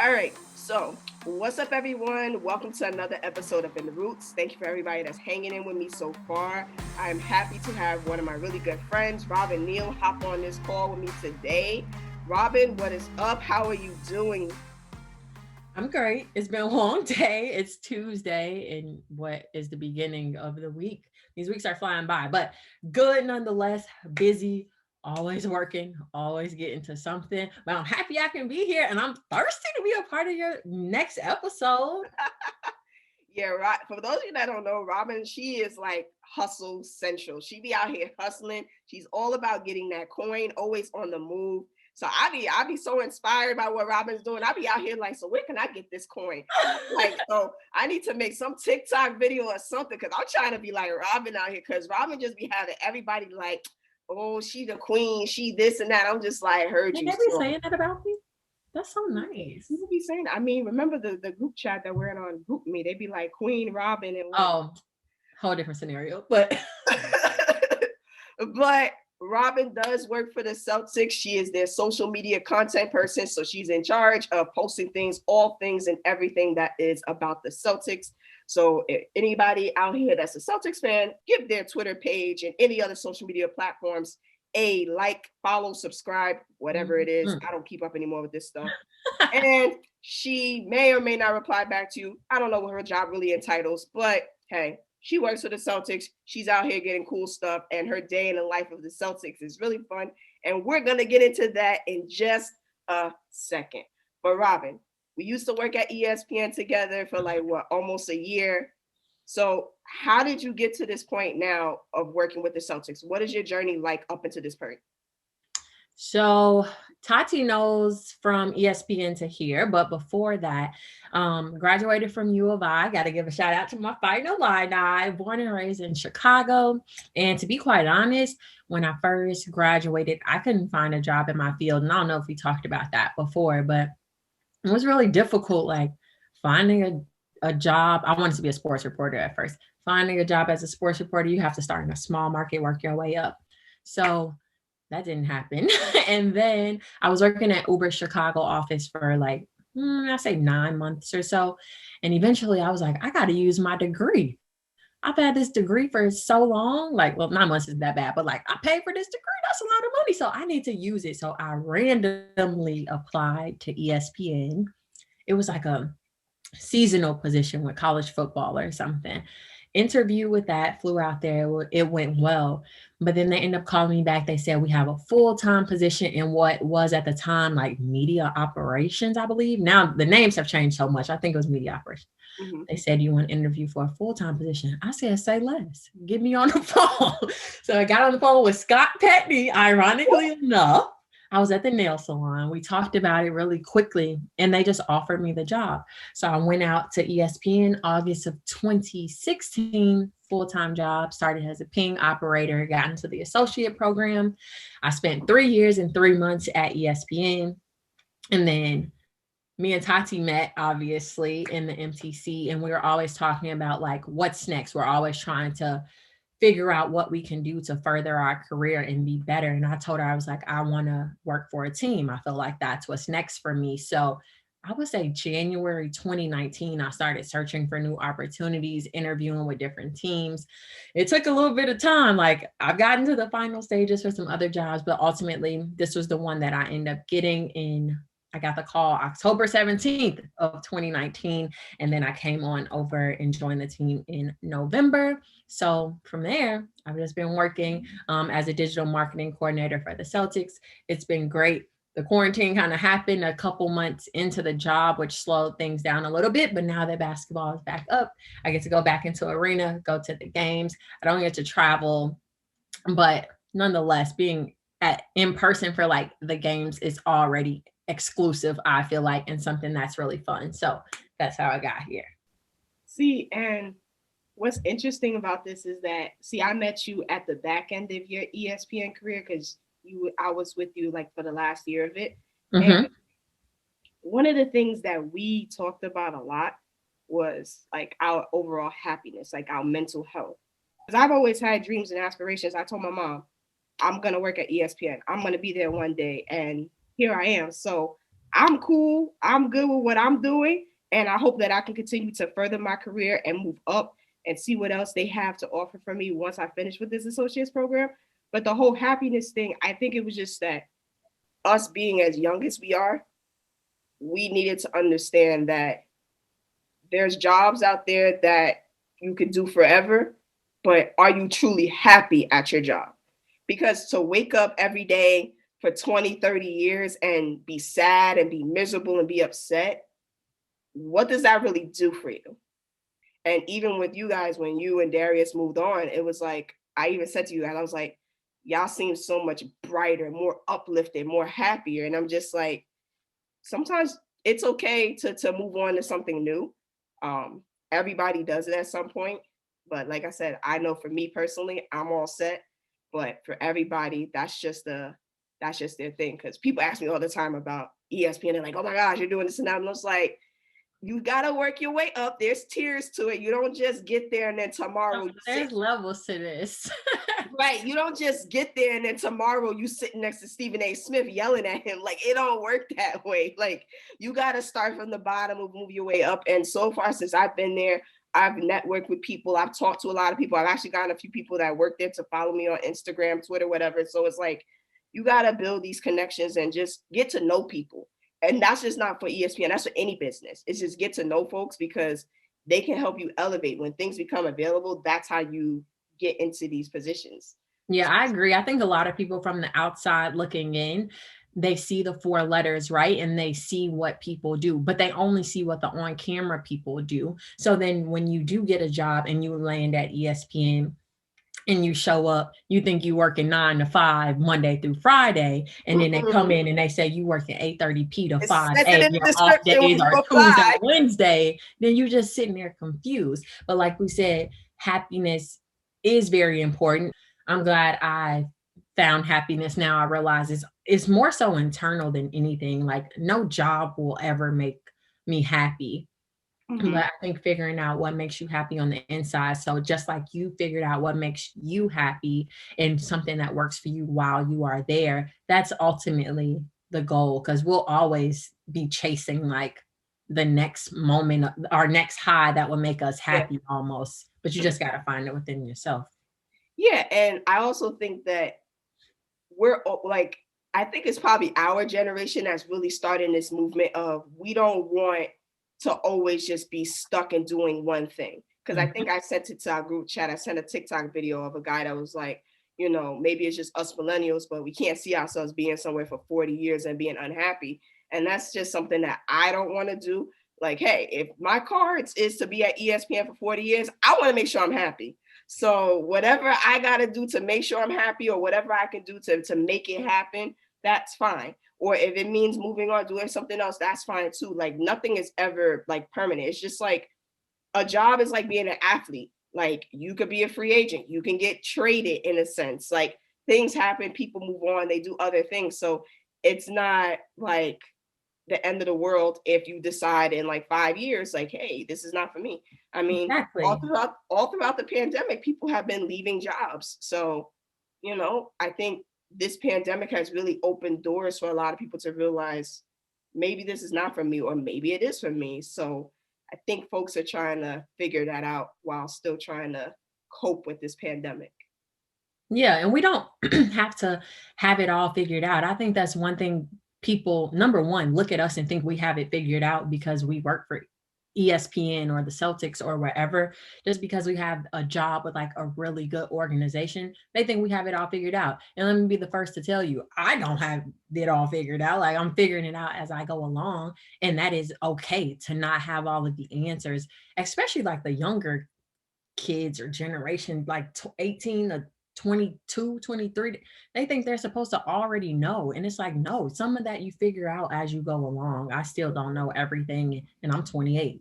All right, so what's up, everyone? Welcome to another episode of In the Roots. Thank you for everybody that's hanging in with me so far. I'm happy to have one of my really good friends, Robyn Neal, hop on this call with me today. Robyn, what is up? How are you doing? I'm great. It's been a long day. It's Tuesday and what is the beginning of the week. These weeks are flying by, but good nonetheless. Busy, always working, always getting to something. But I'm happy I can be here and I'm thirsty to be a part of your next episode. Yeah, right. For those of you that don't know, Robyn, she is like hustle central. She be out here hustling. She's all about getting that coin, always on the move. So I be so inspired by what Robyn's doing. I be out here like, so where can I get this coin? Like, so I need to make some TikTok video or something because I'm trying to be like Robyn out here because Robyn just be having everybody like, oh, she the queen, she this and that. I'm just like, heard Can you. they be So saying that about me? That's so nice. people be saying, I mean, remember the group chat that we're in on Group Me? They be like Queen Robyn and what? Oh, whole different scenario. But But Robyn does work for the Celtics. She is their social media content person. So she's in charge of posting things, all things and everything that is about the Celtics. So if anybody out here that's a Celtics fan, give their Twitter page and any other social media platforms a like, follow, subscribe, whatever it is. Mhm. I don't keep up anymore with this stuff. And she may or may not reply back to you. I don't know what her job really entitles, but hey, she works for the Celtics. She's out here getting cool stuff, and her day in the life of the Celtics is really fun. And we're going to get into that in just a second. But Robyn, we used to work at ESPN together for like what, almost a year. So, how did you get to this point now of working with the Celtics? What is your journey like up until this point? So Tati knows from ESPN to here, but before that, graduated from U of I. Got to give a shout out to my final Illini, born and raised in Chicago. And to be quite honest, when I first graduated, I couldn't find a job in my field. And I don't know if we talked about that before, but it was really difficult, like finding a job. I wanted to be a sports reporter at first. Finding a job as a sports reporter, you have to start in a small market, work your way up. So that didn't happen. And then I was working at Uber Chicago office for like, I say 9 months or so. And eventually I was like, I got to use my degree. I've had this degree for so long. Like, well, 9 months isn't that bad, but like I paid for this degree. That's a lot of money. So I need to use it. So I randomly applied to ESPN. It was like a seasonal position with college football or something. Interview with that, flew out there. It went well. But then they ended up calling me back. They said, we have a full-time position in what was at the time like media operations, I believe. Now the names have changed so much. I think it was media operations. Mm-hmm. They said, you want to interview for a full-time position? I said, say less. Get me on the phone. So I got on the phone with Scott Petney, ironically enough. I was at the nail salon. We talked about it really quickly, and they just offered me the job. So I went out to ESPN August of 2016, full-time job, started as a ping operator, got into the associate program. I spent 3 years and 3 months at ESPN. And then me and Tati met obviously in the MTC, and we were always talking about like what's next. We're always trying to figure out what we can do to further our career and be better. And I told her, I was like, I want to work for a team. I feel like that's what's next for me. So I would say January 2019, I started searching for new opportunities, interviewing with different teams. It took a little bit of time. Like I've gotten to the final stages for some other jobs, but ultimately this was the one that I ended up getting in. I got the call October 17th of 2019. And then I came on over and joined the team in November. So from there, I've just been working as a digital marketing coordinator for the Celtics. It's been great. The quarantine kind of happened a couple months into the job, which slowed things down a little bit. But now that basketball is back up, I get to go back into arena, go to the games. I don't get to travel, but nonetheless, being at in person for like the games is already exclusive, I feel like, and something that's really fun. So that's how I got here. See, and what's interesting about this is that, see, I met you at the back end of your ESPN career because I was with you like for the last year of it. Mm-hmm. And one of the things that we talked about a lot was like our overall happiness, like our mental health. Because I've always had dreams and aspirations. I told my mom, I'm going to work at ESPN. I'm going to be there one day. And here I am. So I'm cool. I'm good with what I'm doing. And I hope that I can continue to further my career and move up and see what else they have to offer for me once I finish with this associate's program. But the whole happiness thing, I think it was just that us being as young as we are, we needed to understand that there's jobs out there that you can do forever, but are you truly happy at your job? Because to wake up every day for 20, 30 years and be sad and be miserable and be upset, what does that really do for you? And even with you guys, when you and Darius moved on, it was like, I even said to you guys, I was like, y'all seem so much brighter, more uplifted, more happier. And I'm just like, sometimes it's okay to move on to something new. Um, Everybody does it at some point. But like I said, I know for me personally, I'm all set. But for everybody, that's just their thing. Because people ask me all the time about ESPN. They're like, "Oh my gosh, you're doing this and that." And I was like, "You gotta work your way up. There's tiers to it. You don't just get there and then tomorrow you sit." There's levels to this. Right. You don't just get there and then tomorrow you sitting next to Stephen A. Smith yelling at him. Like, it don't work that way. Like, you got to start from the bottom and move your way up. And so far, since I've been there, I've networked with people. I've talked to a lot of people. I've actually gotten a few people that work there to follow me on Instagram, Twitter, whatever. So it's like, you got to build these connections and just get to know people. And that's just not for ESPN. That's for any business. It's just get to know folks because they can help you elevate. When things become available, that's how you get into these positions. Yeah, I agree. I think a lot of people from the outside looking in, they see the four letters, right? And they see what people do, but they only see what the on camera people do. So then when you do get a job and you land at ESPN and you show up, you think you working 9 to 5 Monday through Friday, and then they come in and they say you working 8:30 p to It says it 5 a. in the Your off description when days you are Tuesday, apply. Wednesday. Then you just sitting there confused. But like we said, happiness is very important. I'm glad I found happiness. Now I realize it's more so internal than anything. Like no job will ever make me happy. But I think figuring out what makes you happy on the inside. So just like you figured out what makes you happy and something that works for you while you are there, that's ultimately the goal. Because we'll always be chasing like the next moment, our next high that will make us happy almost. But you just got to find it within yourself. Yeah, and I also think that we're like, I think it's probably our generation that's really starting this movement of we don't want to always just be stuck in doing one thing. Because I think I sent it to our group chat. I sent a TikTok video of a guy that was like, maybe it's just us millennials, but we can't see ourselves being somewhere for 40 years and being unhappy. And that's just something that I don't want to do. Like, hey, if my cards is to be at ESPN for 40 years, I want to make sure I'm happy. So whatever I got to do to make sure I'm happy or whatever I can do to make it happen, that's fine. Or if it means moving on, doing something else, that's fine too. Like nothing is ever like permanent. It's just like a job is like being an athlete. Like you could be a free agent. You can get traded in a sense. Like things happen, people move on, they do other things. So it's not like the end of the world if you decide in like 5 years, like, hey, this is not for me. I mean, Exactly. all throughout the pandemic, people have been leaving jobs. So, I think this pandemic has really opened doors for a lot of people to realize maybe this is not for me, or maybe it is for me. So I think folks are trying to figure that out while still trying to cope with this pandemic. Yeah, and we don't have to have it all figured out. I think that's one thing people, number one, look at us and think we have it figured out because we work for ESPN or the Celtics or wherever. Just because we have a job with like a really good organization, they think we have it all figured out. And let me be the first to tell you, I don't have it all figured out. Like I'm figuring it out as I go along. And that is okay to not have all of the answers, especially like the younger kids or generation like 18 to 22, 23. They think they're supposed to already know, and it's like, no, some of that you figure out as you go along. I still don't know everything, and I'm 28.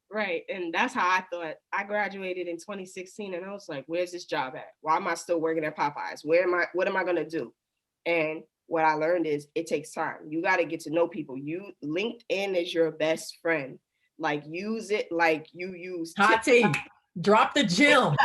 Right. And that's how I thought. I graduated in 2016 and I was like, where's this job at? Why am I still working at Popeyes? What am I going to do? And what I learned is it takes time. You got to get to know people. LinkedIn is your best friend. Like use it like you use Tati, drop the gym.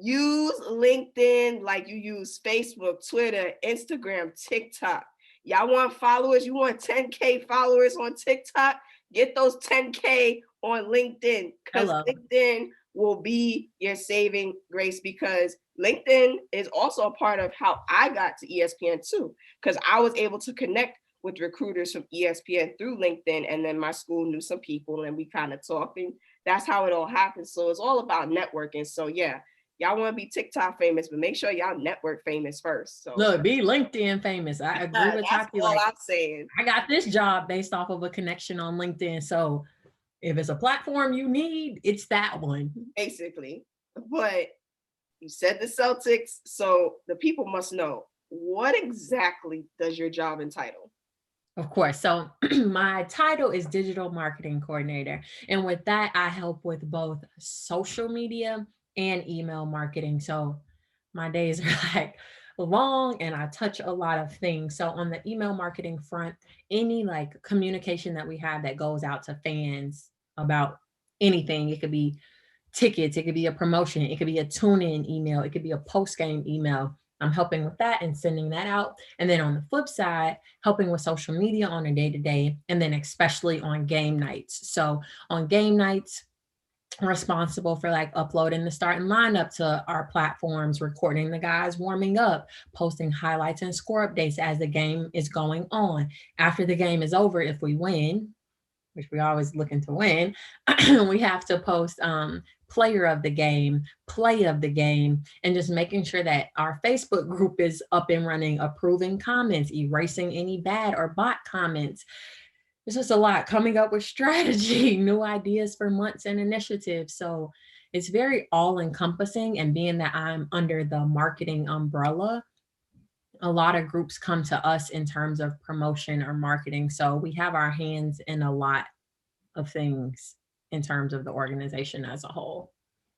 Use LinkedIn like you use Facebook, Twitter, Instagram, TikTok. Y'all want followers? You want 10K followers on TikTok? Get those 10K on LinkedIn, because Hello. LinkedIn will be your saving grace, because LinkedIn is also a part of how I got to ESPN too, because I was able to connect with recruiters from ESPN through LinkedIn, and then my school knew some people and we kind of talked, and that's how it all happened. So it's all about networking. So yeah, y'all want to be TikTok famous, but make sure y'all network famous first. So Look, be LinkedIn famous. I agree with that's Tati. all Like, I'm saying. I got this job based off of a connection on LinkedIn. So if it's a platform you need, it's that one. Basically. But you said the Celtics, so the people must know, what exactly does your job entitle? Of course. So my title is digital marketing coordinator. And with that, I help with both social media and email marketing. So my days are like long and I touch a lot of things. So on the email marketing front, any like communication that we have that goes out to fans about anything, it could be tickets, it could be a promotion, it could be a tune-in email, it could be a post-game email. I'm helping with that and sending that out. And then on the flip side, helping with social media on a day-to-day, and then especially on game nights. So on game nights, responsible for like uploading the starting lineup to our platforms, recording the guys warming up, posting highlights and score updates as the game is going on. After the game is over, if we win, which we always looking to win, we have to post player of the game, play of the game, and just making sure that our Facebook group is up and running, approving comments, erasing any bad or bot comments. It's just a lot, coming up with strategy, new ideas for months and initiatives. So it's very all encompassing. And being that I'm under the marketing umbrella, a lot of groups come to us in terms of promotion or marketing. So we have our hands in a lot of things in terms of the organization as a whole.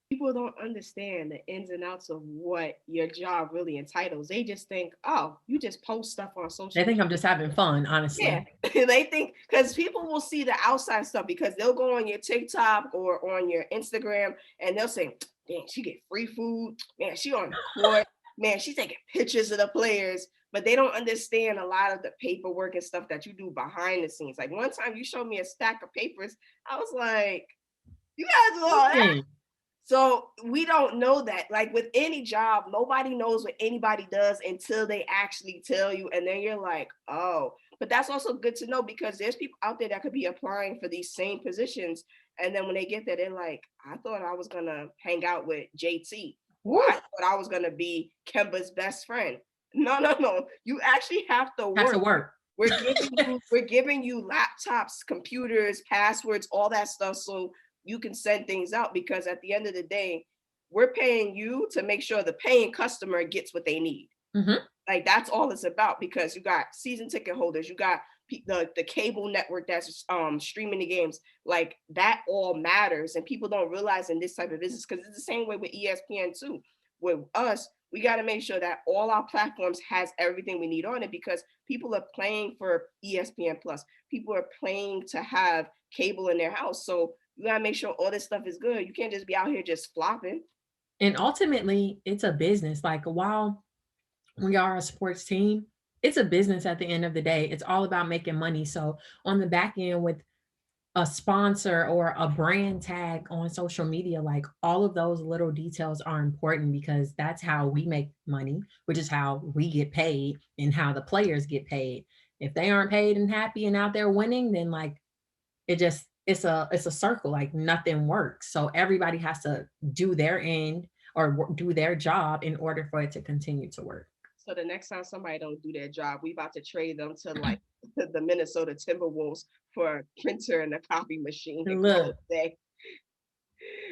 People don't understand the ins and outs of what your job really entitles. They just think, oh, you just post stuff on social They think media. I'm just having fun, Yeah, honestly. they think, because people will see the outside stuff, because they'll go on your TikTok or on your Instagram and they'll say, "Man, she get free food. Man, she on the court. Man, she's taking pictures of the players." But they don't understand a lot of the paperwork and stuff that you do behind the scenes. Like one time, you showed me a stack of papers. I was like, "You guys do all that?" So we don't know that. Like with any job, nobody knows what anybody does until they actually tell you. And then you're like, oh, but that's also good to know, because there's people out there that could be applying for these same positions. And then when they get there, they're like, I thought I was going to hang out with JT, or I thought I was going to be Kemba's best friend. No, no, no. You actually have to Have to work. work. We're giving you laptops, computers, passwords, all that stuff, so you can send things out, because at the end of the day, we're paying you to make sure the paying customer gets what they need. Mm-hmm. Like that's all it's about, because you got season ticket holders, you got the cable network that's streaming the games. Like that all matters, and people don't realize in this type of business, because it's the same way with ESPN too. With us, we got to make sure that all our platforms has everything we need on it, because people are paying for ESPN Plus. People are paying to have cable in their house. So you got to make sure all this stuff is good. You can't just be out here just flopping. And ultimately, it's a business. Like while we are a sports team, it's a business at the end of the day. It's all about making money. So on the back end with a sponsor or a brand tag on social media, like all of those little details are important, because that's how we make money, which is how we get paid and how the players get paid. If they aren't paid and happy and out there winning, then like it's a circle, like nothing works. So everybody has to do their end or do their job in order for it to continue to work. So the next time somebody don't do their job, we about to trade them to like the Minnesota Timberwolves for a printer and a copy machine. And look,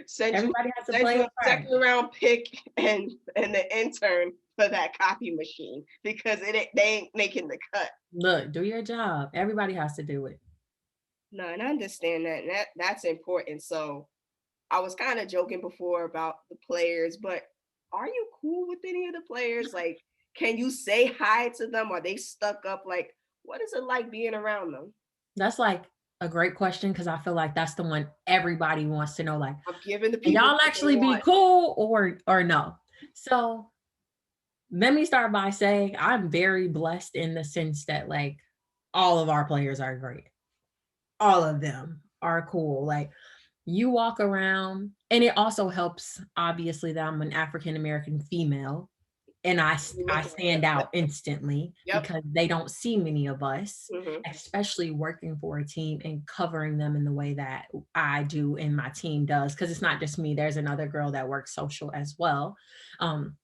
Send you everybody has to send play you a a part. second round pick and the intern for that copy machine, because they ain't making the cut. Look, do your job. Everybody has to do it. No, and I understand that, and that's important. So I was kind of joking before about the players, but are you cool with any of the players? Like, can you say hi to them? Are they stuck up? Like, what is it like being around them? That's like a great question, because I feel like that's the one everybody wants to know. Like, I'm giving the and people y'all what they actually be want. cool or no? So let me start by saying I'm very blessed in the sense that like all of our players are great. All of them are cool. Like you walk around, and it also helps obviously that I'm an African American female, and You I look like stand it. out instantly Yep. because they don't see many of us, Hmm. especially working for a team and covering them in the way that I do and my team does. Because it's not just me. There's another girl that works social as well. Um,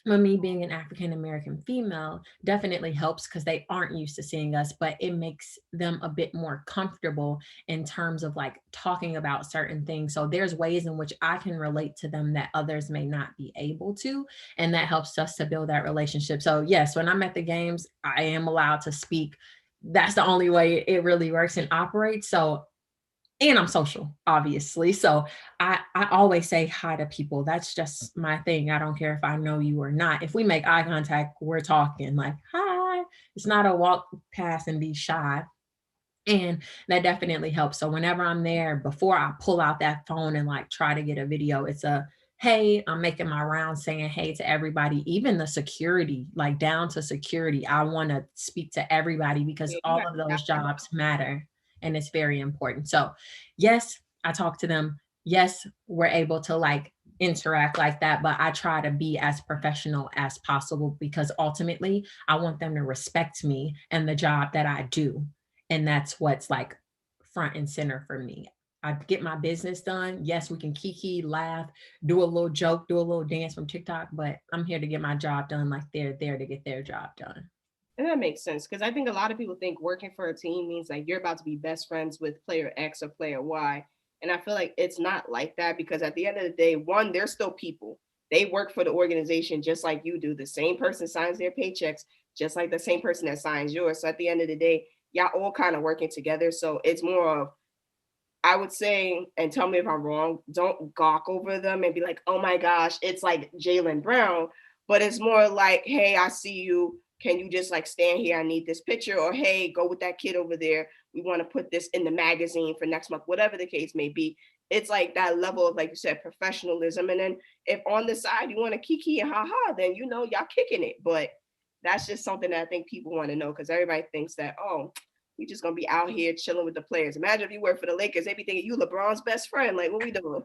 but me being an African American female definitely helps because they aren't used to seeing us, but it makes them a bit more comfortable in terms of like talking about certain things. So there's ways in which I can relate to them that others may not be able to. And that helps us to build that relationship. So, yes, when I'm at the games, I am allowed to speak. That's the only way it really works and operates. So and I'm social, obviously. So I always say hi to people. That's just my thing. I don't care if I know you or not. If we make eye contact, we're talking like hi. It's not a walk past and be shy. And that definitely helps. So whenever I'm there, before I pull out that phone and like try to get a video, it's a hey, I'm making my rounds saying hey to everybody, even the security, like down to security. I want to speak to everybody because Yeah, you all got of to tap those them jobs matter and it's very important. So, yes, I talk to them. Yes, we're able to like interact like that, but I try to be as professional as possible because ultimately I want them to respect me and the job that I do, and that's what's like front and center for me. I get my business done. Yes, we can kiki, laugh, do a little joke, do a little dance from TikTok, but I'm here to get my job done like they're there to get their job done. And that makes sense because I think a lot of people think working for a team means like you're about to be best friends with player X or player Y. And I feel like it's not like that because at the end of the day, one, they're still people. They work for the organization just like you do. The same person signs their paychecks, just like the same person that signs yours. So at the end of the day, y'all all kind of working together. So it's more of, I would say, and tell me if I'm wrong, don't gawk over them and be like, oh my gosh, it's like Jalen Brown. But it's more like, hey, I see you. Can you just like stand here? I need this picture. Or hey, go with that kid over there. We want to put this in the magazine for next month, whatever the case may be. It's like that level of, like you said, professionalism. And then if on the side you want to kiki and haha, then you know y'all kicking it. But that's just something that I think people want to know because everybody thinks that, oh, we just gonna be out here chilling with the players. Imagine if you work for the Lakers, they be thinking you LeBron's best friend. Like, what we doing?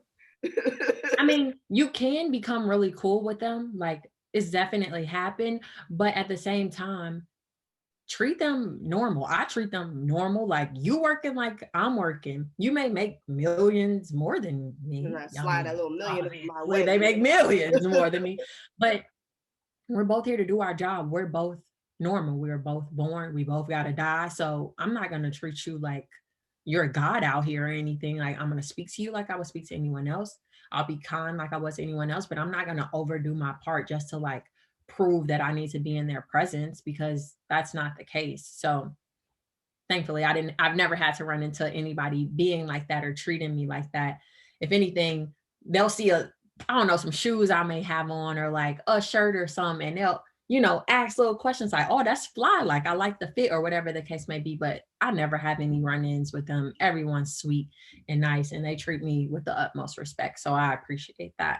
I mean, you can become really cool with them. Like it's definitely happened, but at the same time, treat them normal. I treat them normal. Like you working like I'm working. You may make millions more than And me. I I slide mean, that little million my obviously way. they make millions more than me, but we're both here to do our job. We're both normal. We're both born. We both got to die. So I'm not going to treat you like you're a god out here or anything. Like I'm going to speak to you like I would speak to anyone else. I'll be kind like I was to anyone else, but I'm not going to overdo my part just to like prove that I need to be in their presence because that's not the case. So thankfully I've never had to run into anybody being like that or treating me like that. If anything, they'll see I don't know, some shoes I may have on or like a shirt or something, and they'll, ask little questions like, oh, that's fly. Like I like the fit or whatever the case may be. But I never have any run-ins with them. Everyone's sweet and nice and they treat me with the utmost respect. So I appreciate that.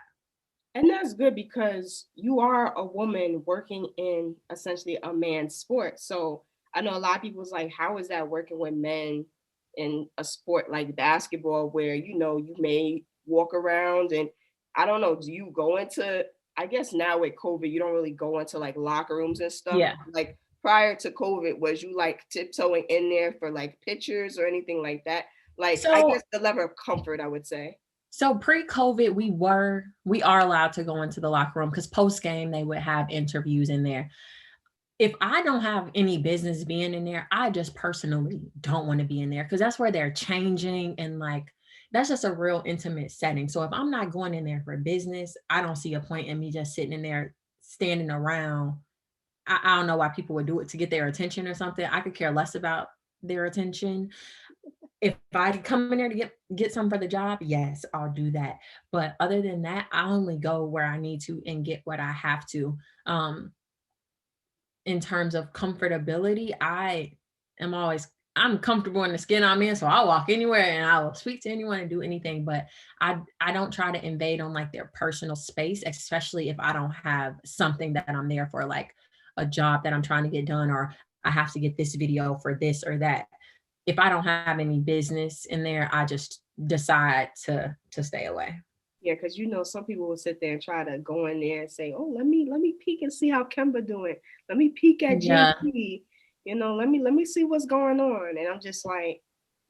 And that's good because you are a woman working in essentially a man's sport. So I know a lot of people's like, how is that working with men in a sport like basketball where you may walk around and I don't know, do you go into, I guess now with COVID, you don't really go into like locker rooms and stuff. Yeah. Like prior to COVID, was you like tiptoeing in there for like pictures or anything like that? Like I So guess the level of comfort, I would say. So pre-COVID, we are allowed to go into the locker room because post game they would have interviews in there. If I don't have any business being in there, I just personally don't want to be in there because that's where they're changing and like that's just a real intimate setting. So if I'm not going in there for business, I don't see a point in me just sitting in there standing around. I don't know why people would do it to get their attention or something. I could care less about their attention. If I could come in there to get some for the job, yes, I'll do that. But other than that, I only go where I need to and get what I have to. In terms of comfortability, I am always I'm comfortable in the skin I'm in, so I'll walk anywhere and I will speak to anyone and do anything. But I don't try to invade on like their personal space, especially if I don't have something that I'm there for, like a job that I'm trying to get done, or I have to get this video for this or that. If I don't have any business in there, I just decide to stay away. Yeah, because some people will sit there and try to go in there and say, "Oh, let me peek and see how Kemba doing. Let me peek at Yeah. JP. Let me see what's going on." And I'm just like,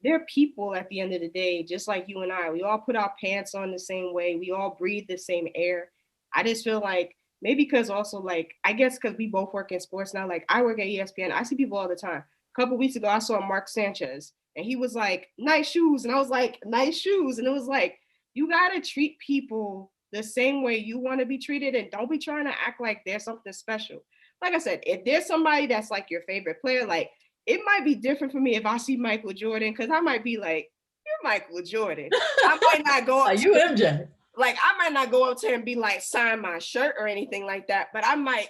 they're people at the end of the day, just like you and I. We all put our pants on the same way. We all breathe the same air. I just feel like maybe because also like I guess because we both work in sports now. Like I work at ESPN. I see people all the time. A couple weeks ago, I saw Mark Sanchez, and he was like, "Nice shoes," and I was like, "Nice shoes," and it was like you got to treat people the same way you want to be treated, and don't be trying to act like there's something special. Like I said, if there's somebody that's like your favorite player, like it might be different for me if I see Michael Jordan, because I might be like, "You're Michael Jordan." I might not go up Are you MJ? like I might not go up to him and be like, "Sign my shirt" or anything like that, but I might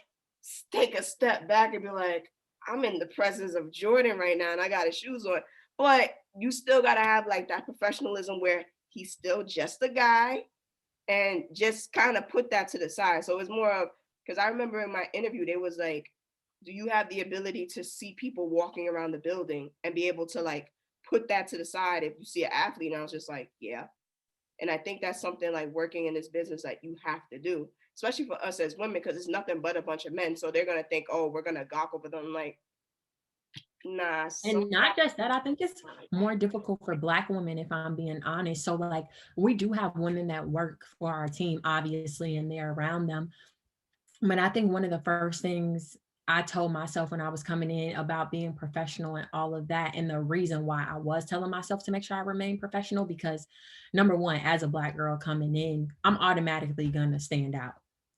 take a step back and be like, "I'm in the presence of Jordan right now and I got his shoes on." But you still got to have like that professionalism where he's still just a guy, and just kind of put that to the side. So it's more of, because I remember in my interview, they was like, "Do you have the ability to see people walking around the building and be able to like put that to the side if you see an athlete?" And I was just like, "Yeah." And I think that's something like working in this business that you have to do, especially for us as women, because it's nothing but a bunch of men. So they're gonna think, "Oh, we're gonna gawk over them." Like, nah. And not just that, I think it's more difficult for Black women, if I'm being honest. So, like, we do have women that work for our team, obviously, and they're around them. But I think one of the first things I told myself when I was coming in about being professional and all of that, and the reason why I was telling myself to make sure I remain professional, because number one, as a Black girl coming in, I'm automatically going to stand out.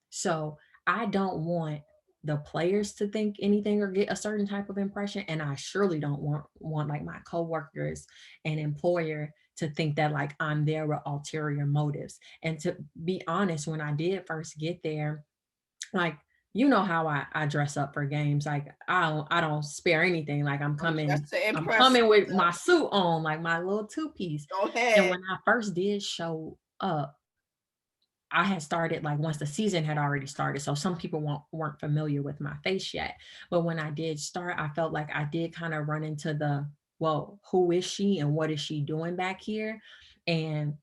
So I don't want the players to think anything or get a certain type of impression. And I surely don't want like my coworkers and employer to think that like I'm there with ulterior motives. And to be honest, when I did first get there, like, you know how I dress up for games. Like I don't spare anything. Like Just to I'm impress. coming with my suit on, like my little two-piece. Go And ahead. when I first did show up, I had started like once the season had already started. So some people weren't familiar with my face yet. But when I did start, I felt like I did kind of run into the, well, who is she and what is she doing back here? And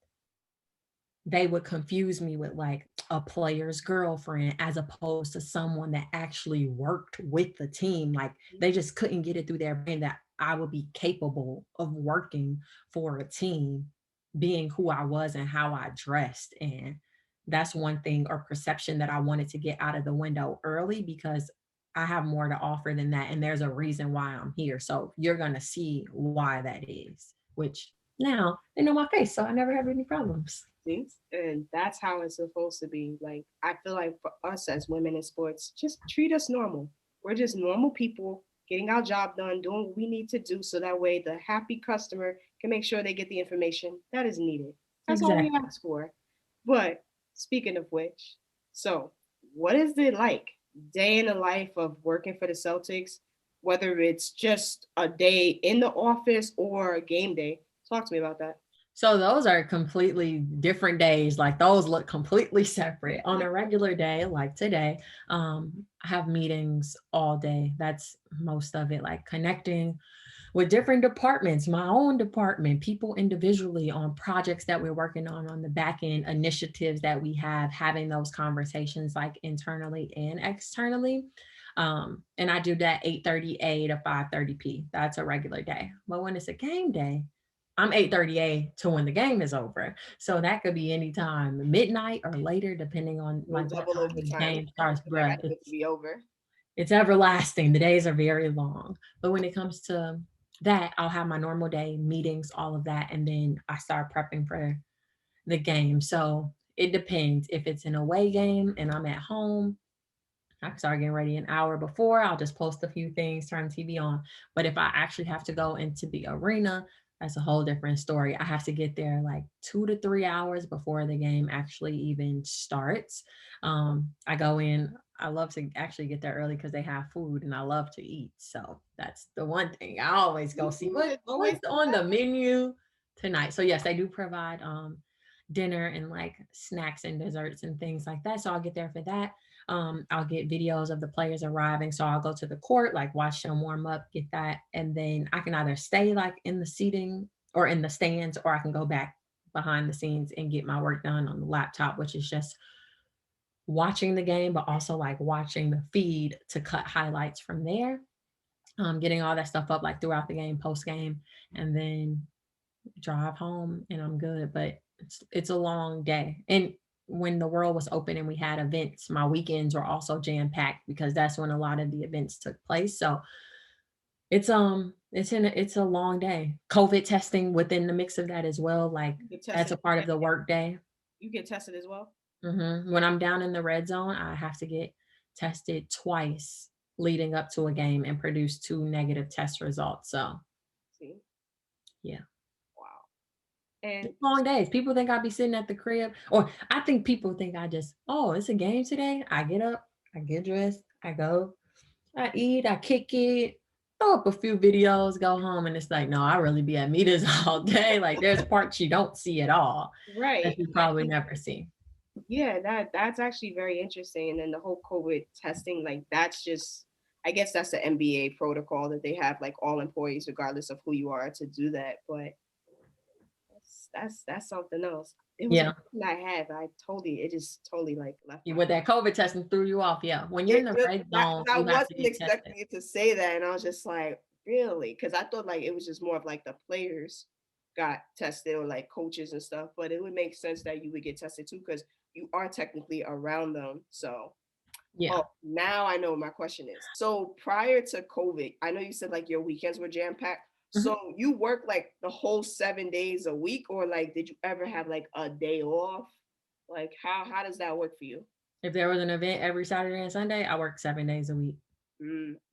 they would confuse me with like a player's girlfriend as opposed to someone that actually worked with the team. Like they just couldn't get it through their brain that I would be capable of working for a team, being who I was and how I dressed. And that's one thing or perception that I wanted to get out of the window early, because I have more to offer than that. And there's a reason why I'm here. So you're going to see why that is, which now they know my face. So I never have any problems. See? And that's how it's supposed to be. Like, I feel like for us as women in sports, just treat us normal. We're just normal people getting our job done, doing what we need to do, so that way the happy customer can make sure they get the information that is needed. That's all we Exactly. ask for. But speaking of which, so what is it like day in the life of working for the Celtics, whether it's just a day in the office or a game day? Talk to me about that. So those are completely different days. Like those look completely separate. On a regular day, like today, I have meetings all day. That's most of it, like connecting with different departments, my own department, people individually on projects that we're working on the back end, initiatives that we have, having those conversations like internally and externally. And I do that 8:30 a to 5:30 p. That's a regular day. But when it's a game day, I'm 8:30 a to when the game is over. So that could be anytime midnight or later, depending on No like what double time the overtime. game starts, Like I bruh. need it to be over. It's everlasting. The days are very long. But when it comes to that, I'll have my normal day, meetings, all of that. And then I start prepping for the game. So it depends. If it's an away game and I'm at home, I can start getting ready an hour before. I'll just post a few things, turn TV on. But if I actually have to go into the arena, that's a whole different story. I have to get there like 2 to 3 hours before the game actually even starts. I go in I love to actually get there early because they have food and I love to eat. So that's the one thing. I always go see Seafood is always what's on the menu tonight. So yes, they do provide dinner and like snacks and desserts and things like that. So I'll get there for that. I'll get videos of the players arriving. So I'll go to the court, like watch them warm up, get that, and then I can either stay like in the seating or in the stands, or I can go back behind the scenes and get my work done on the laptop, which is just watching the game, but also like watching the feed to cut highlights from there. Getting all that stuff up like throughout the game, post game, and then drive home and I'm good. But it's a long day. And when the world was open and we had events, my weekends were also jam packed because that's when a lot of the events took place. So it's a long day. COVID testing within the mix of that as well. Like you get that's tested. a part of the work day. You get tested as well. When I'm down in the red zone, I have to get tested twice leading up to a game and produce two negative test results. So, See, yeah. wow. And It's long days. People think I'd be sitting at the crib, or I think people think I just, oh, it's a game today. I get up, I get dressed, I go, I eat, I kick it, throw up a few videos, go home. And it's like, no, I really be at meetings all day. Like, there's parts you don't see at all right. that you probably never see. Yeah, that's actually very interesting. And then the whole COVID testing, like that's just, I guess that's the NBA protocol that they have, like all employees, regardless of who you are, to do that. But that's something else. It was a Yeah. question I had, but it just totally like left my With that COVID testing threw you off. Yeah. When you're in the red zone, I you have to wasn't get tested. expecting it to say that, and I was just like, really? Because I thought like it was just more of like the players got tested or like coaches and stuff, but it would make sense that you would get tested too because you are technically around them. So, Yeah. oh, now I know what my question is. So prior to COVID, I know you said like your weekends were jam packed. So you work like the whole 7 days a week, or like did you ever have like a day off? Like how does that work for you? If there was an event every Saturday and Sunday, I work 7 days a week.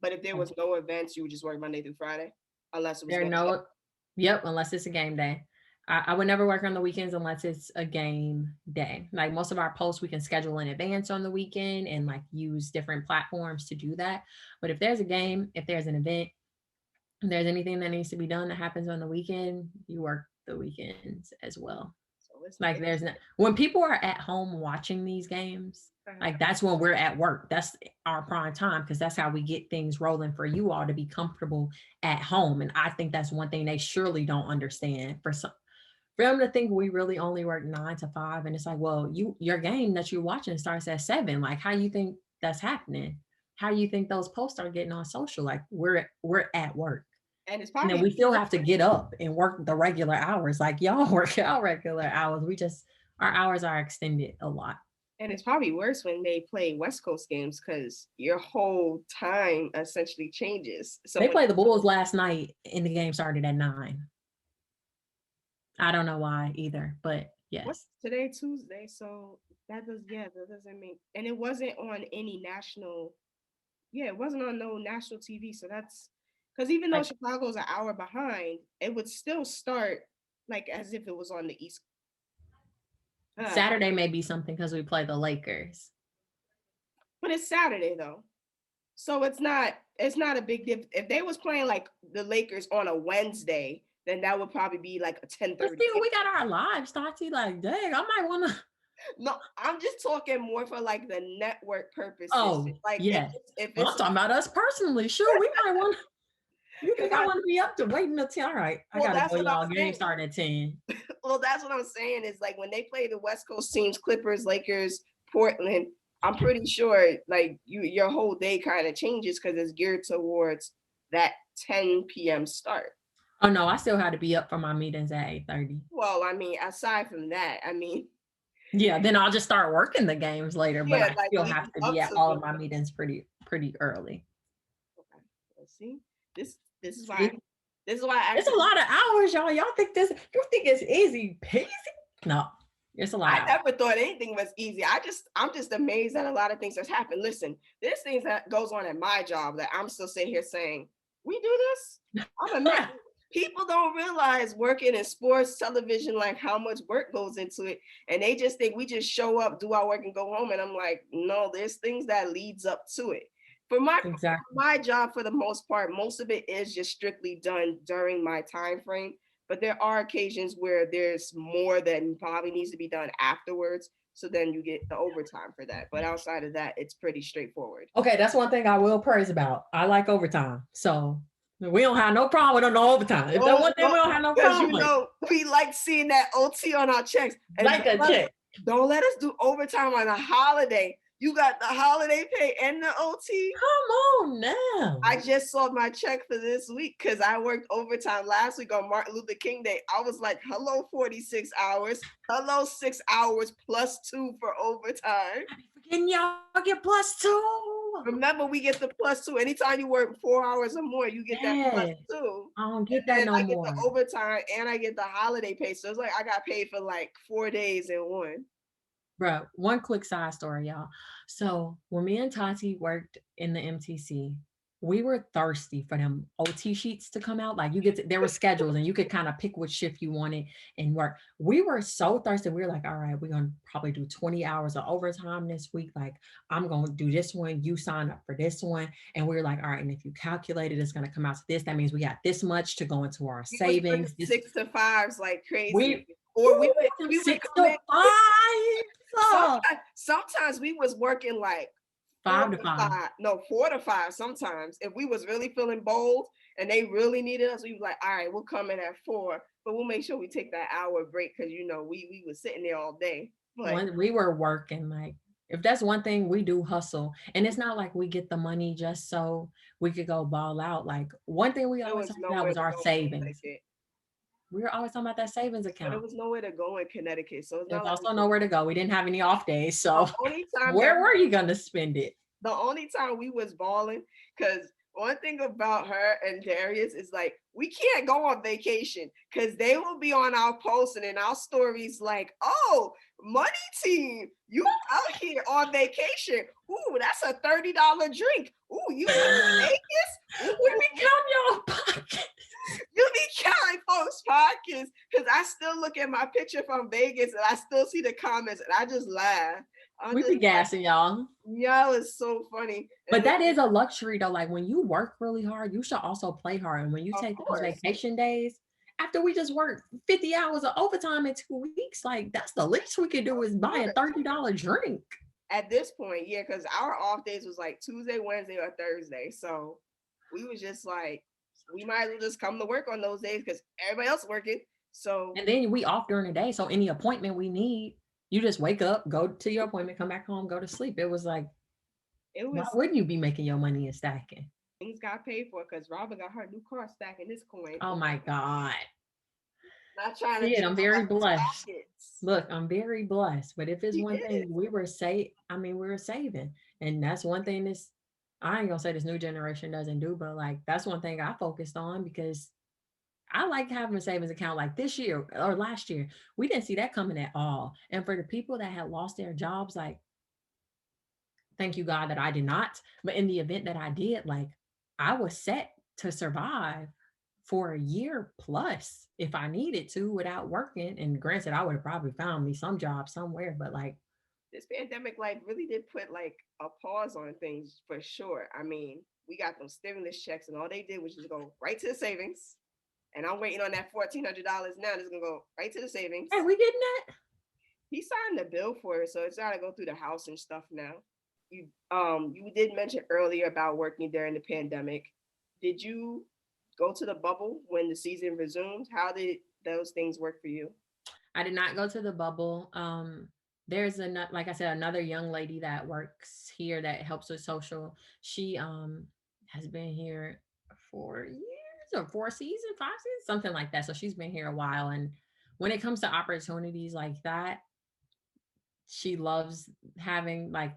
But if there was no events, you would just work Monday through Friday, unless it was There are game. no, yep, unless it's a game day. I would never work on the weekends unless it's a game day. Like most of our posts, we can schedule in advance on the weekend and like use different platforms to do that. But if there's a game, if there's an event, if there's anything that needs to be done that happens on the weekend, you work the weekends as well. So it's Like there's not, when people are at home watching these games, like that's when we're at work. That's our prime time because that's how we get things rolling for you all to be comfortable at home. And I think that's one thing they surely don't understand. For them to think we really only work 9 to 5, and it's like, well, your game that you're watching starts at 7. Like, how you think that's happening? How you think those posts are getting on social? Like, we're at work. and it's And probably then we still have to get up and work the regular hours. Like y'all work our regular hours. Our hours are extended a lot. and it's probably worse when they play West Coast games because your whole time essentially changes. So They played the Bulls last night and the game started at 9. I don't know why either, but yes. What's today, Tuesday? So that doesn't mean, and it wasn't on any national, it wasn't on no national TV. So that's because even though Chicago's an hour behind, it would still start like as if it was on the East. Saturday may be something because we play the Lakers. But it's Saturday though. So it's not a big difference. If they was playing like the Lakers on a Wednesday, then that would probably be like a 10:30. But still, we got our lives, Tati. Like, dang, I might want to. No, I'm just talking more for like the network purposes. Oh, like yeah. If I'm talking about us personally. Sure, we might want to. You think I want to be up to waiting until, all right, I got to go, y'all. Game start at 10. Well, that's what I'm saying is like when they play the West Coast teams, Clippers, Lakers, Portland, I'm pretty sure like your whole day kind of changes because it's geared towards that 10 p.m. start. Oh, no, I still had to be up for my meetings at 8:30. Well, I mean, aside from that, I mean. Yeah, then I'll just start working the games later, but I still have to be at all of my meetings pretty early. Okay, let's see. This is why it's a lot of hours, y'all. Y'all think you think it's easy peasy? No, it's a lot. I never thought anything was easy. I'm just amazed at a lot of things that's happened. Listen, there's things that goes on at my job that I'm still sitting here saying, we do this? I'm amazed. people don't realize working in sports, television, like how much work goes into it. And they just think we just show up, do our work and go home. And I'm like, no, there's things that leads up to it. For Exactly. my job, for the most part, most of it is just strictly done during my time frame. But there are occasions where there's more that probably needs to be done afterwards. So then you get the overtime for that. But outside of that, it's pretty straightforward. Okay, that's one thing I will praise about. I like overtime. So we don't have no problem with no overtime. If that one thing we don't have no Because problem with. we like seeing that OT on our checks. And Like a check. don't let us do overtime on a holiday. You got the holiday pay and the OT. Come on now. I just saw my check for this week because I worked overtime last week on Martin Luther King Day. I was like, hello, 46 hours. Hello, 6 hours plus 2 for overtime. I be forgetting y'all get +2. Remember, we get the +2. Anytime you work 4 hours or more, you get that +2. I don't get that no I get more. the overtime and I get the holiday pay. So it's like I got paid for like 4 days in one. Bro, one quick side story, y'all. So when me and Tati worked in the MTC, we were thirsty for them OT sheets to come out. Like there were schedules and you could kind of pick which shift you wanted and work. We were so thirsty. We were like, all right, we're going to probably do 20 hours of overtime this week. Like, I'm going to do this one. You sign up for this one. And we were like, all right. And if you calculate it, it's going to come out to this. That means we got this much to go into our savings. 6 to 5s like crazy. We would 6 to 5. Sometimes we was working like 5 to 5. No, 4 to 5 sometimes. If we was really feeling bold and they really needed us, we was like, all right, we'll come in at 4, but we'll make sure we take that hour break because we was sitting there all day. But when we were working, like, if that's one thing, we do hustle. And it's not like we get the money just so we could go ball out. Like, one thing we always talked about was our savings. We were always talking about that savings account. But there was nowhere to go in Connecticut. So there's also nowhere to go. We didn't have any off days. So where were you going to spend it? The only time we was balling, because one thing about her and Darius is like, we can't go on vacation because they will be on our posts and in our stories like, oh, money team, you out here on vacation. Ooh, that's a $30 drink. Ooh, you in Vegas? We be counting your pockets. You be counting folks' pockets because I still look at my picture from Vegas and I still see the comments and I just laugh. We be gassing y'all. Yeah, it's so funny. But that is a luxury though. Like when you work really hard, you should also play hard. And when you take those vacation days, after we just work 50 hours of overtime in 2 weeks, like that's the least we could do is buy a $30 drink. At this point, yeah, because our off days was like Tuesday, Wednesday, or Thursday. So we was just like, we might as well just come to work on those days because everybody else working. So and then we off during the day. So any appointment we need, you just wake up, go to your appointment, come back home, go to sleep. It was like, why wouldn't you be making your money and stacking? Things got paid for because Robyn got her new car stacking this coin. Oh my God. Not trying to. I'm very blessed. Look, I'm very blessed. But if it's one thing we were saving. And that's one thing I ain't gonna say this new generation doesn't do, but like that's one thing I focused on because I like having a savings account. Like this year or last year, we didn't see that coming at all. And for the people that had lost their jobs, like, thank you God that I did not. But in the event that I did, like I was set to survive for a year plus if I needed to without working. And granted, I would have probably found me some job somewhere, but like this pandemic like really did put like a pause on things for sure. I mean, we got those stimulus checks and all they did was just go right to the savings. And I'm waiting on that $1,400 now. It's gonna go right to the savings. Hey, we getting that? He signed the bill for it, so it's gotta go through the house and stuff now. You did mention earlier about working during the pandemic. Did you go to the bubble when the season resumed? How did those things work for you? I did not go to the bubble. There's like I said, another young lady that works here that helps with social. She has been here for years or 4 seasons, 5 seasons, something like that. So she's been here a while. And when it comes to opportunities like that, she loves having like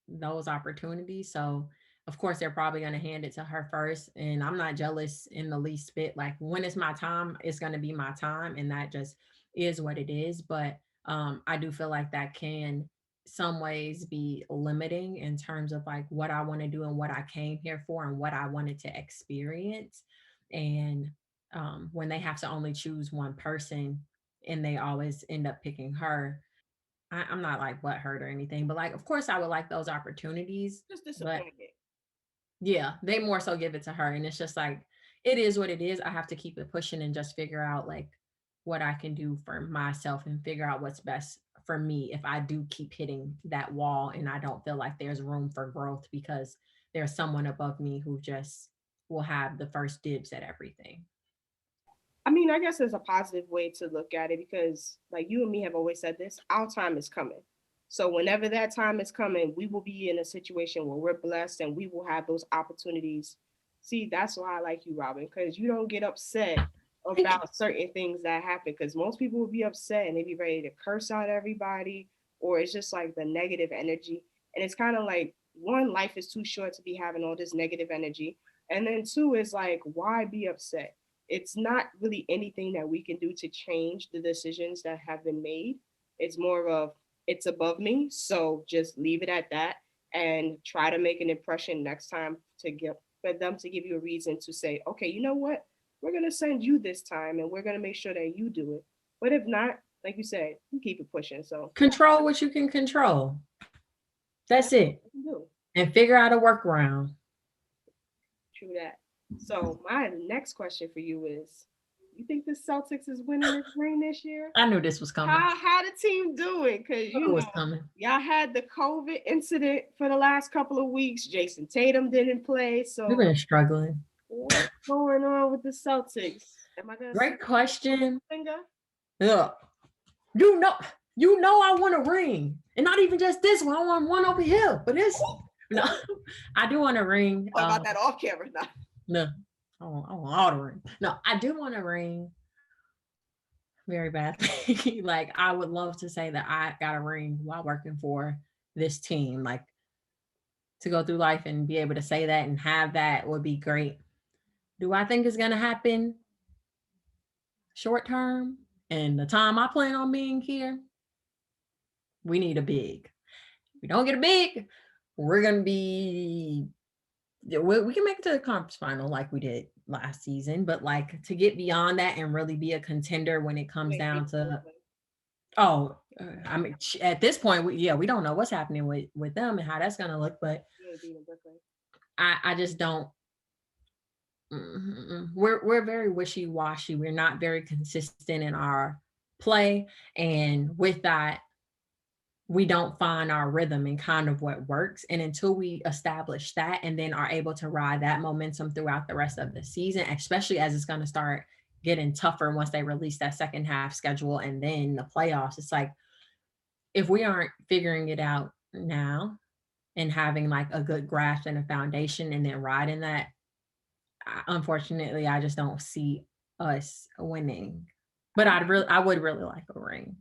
those opportunities. So of course they're probably going to hand it to her first. And I'm not jealous in the least bit. Like when it's my time, it's going to be my time. And that just is what it is. But I do feel like that can some ways be limiting in terms of like what I want to do and what I came here for and what I wanted to experience. And when they have to only choose one person and they always end up picking her. I'm not like butthurt or anything, but like, of course, I would like those opportunities. Just But disappointed. yeah, they more so give it to her. And it's just like, it is what it is. I have to keep it pushing and just figure out like what I can do for myself and figure out what's best for me if I do keep hitting that wall and I don't feel like there's room for growth because there's someone above me who just will have the first dibs at everything. I mean, I guess there's a positive way to look at it because, like you and me have always said this, our time is coming. So, whenever that time is coming, we will be in a situation where we're blessed and we will have those opportunities. See, that's why I like you, Robyn, because you don't get upset Thank you. about certain things that happen. Because most people will be upset and they be ready to curse out everybody, or it's just like the negative energy. And it's kind of like, one, life is too short to be having all this negative energy. And then two is like, why be upset? It's not really anything that we can do to change the decisions that have been made. It's more of, it's above me, so just leave it at that and try to make an impression next time to get for them to give you a reason to say, okay, you know what, we're going to send you this time and we're going to make sure that you do it. But if not, like you said, you keep it pushing. So Control what you can control. that's That's what it. you can do. And figure out a workaround. True that. So my next question for you is, you think the Celtics is winning this ring this year? I knew this was coming. How the team doing? Because I knew it was coming. y'all had the COVID incident for the last couple of weeks. Jason Tatum didn't play, We've so been struggling. what's going on with the Celtics? Am I gonna Great question. finger? Yeah. You know, I want a ring. And not even just this one. I want one over here. But this no, I do want a ring. What about that off camera now? No. I want all the ring. No, I do want a ring very badly. Like I would love to say that I got a ring while working for this team. Like to go through life and be able to say that and have that would be great. Do I think it's gonna happen short term? And the time I plan on being here, we need a big. If we don't get a big, we're gonna be we can make it to the conference final like we did last season, but like to get beyond that and really be a contender when it comes down to I mean at this point we don't know what's happening with them and how that's gonna look, but I just don't. We're very wishy-washy. We're not very consistent in our play, and with that we don't find our rhythm and kind of what works. And until we establish that and then are able to ride that momentum throughout the rest of the season, especially as it's going to start getting tougher once they release that second half schedule and then the playoffs, it's like if we aren't figuring it out now and having like a good grasp and a foundation and then riding that, unfortunately, I just don't see us winning. But I would really like a ring.